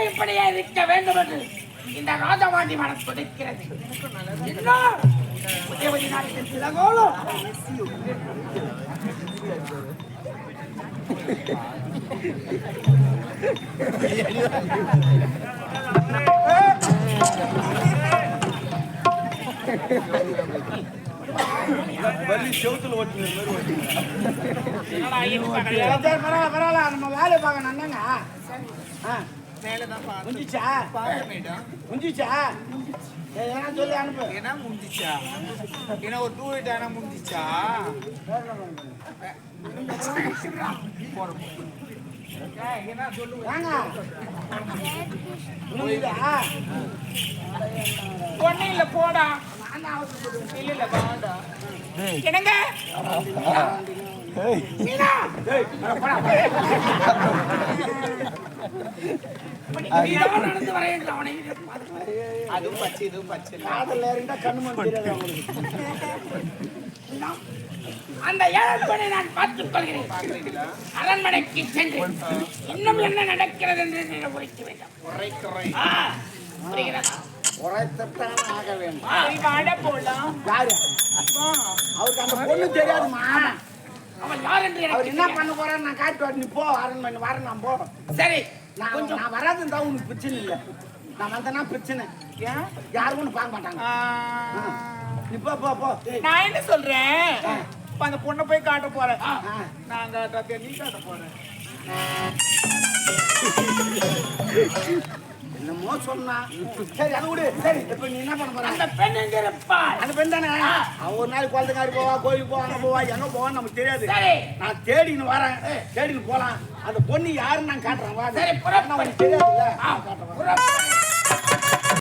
இப்படியே இருக்க வேண்டும் என்று இந்த ராஜமாண்டி மனம் துடிக்கிறது. புதியவதி நாட்டின் சிலகோலும் பரவாயில்ல நம்ம வேலை பார்க்கணும். முடிச்சா சொல்லி அனுப்பு. என்ன முடிஞ்சிச்சா? என்ன ஒரு 2 வீட் ஆனா முடிஞ்சிச்சா? என்ன சொல்லுவாங்க ஒன்னும் இல்ல போடா. இல்ல வேண்டா என்னங்க அதுவும் பச்சை இதுவும் பச்சை அந்த ஏழை நான் பார்த்துக் கொள்கிறேன். அரண்மனைக்கு சென்று இன்னும் என்ன நடக்கிறது என்று உரைக்க வேண்டும். ஆக வேண்டும். அவருக்கு அந்த பொண்ணு தெரியாதுமா. அவன் யார் என்று அவர் என்ன பண்ண போறான்னு நான் காட்டுவாரு. நீ போ அரண்மனை வரேன். நான் போறேன். சரி நான் வராது இருந்தா உனக்கு பிரச்சனை இல்லை. நான் வந்தேன்னா பிரச்சனை. ஏன் யாரும் ஒண்ணு பார்க்க மாட்டாங்க. போ நான் என்ன சொல்றேன், அந்த பொண்ணை போய் காட்ட போறேன். நான் காட்ட நீ காட்ட போறேன். என்னமோ சொன்னா சரி அதை விடு. சரி இப்ப நீ என்ன பண்ண போற? அந்த பெண் எங்க இருப்பா? அந்த பெண் தானே அவன் ஒரு நாள் குழந்தைக்காரி போவா, கோயிலுக்கு போவா, அங்க போவா, எங்க போவான்னு நமக்கு தெரியாது. சரி. நான் தேடின்னு வரேன், தேடின்னு போலாம். அந்த பொண்ணு யாருன்னு நான் காட்டுறேன். வா. சரி, புறப்படு. உனக்கு தெரியாதுல்ல? காட்டுறேன்.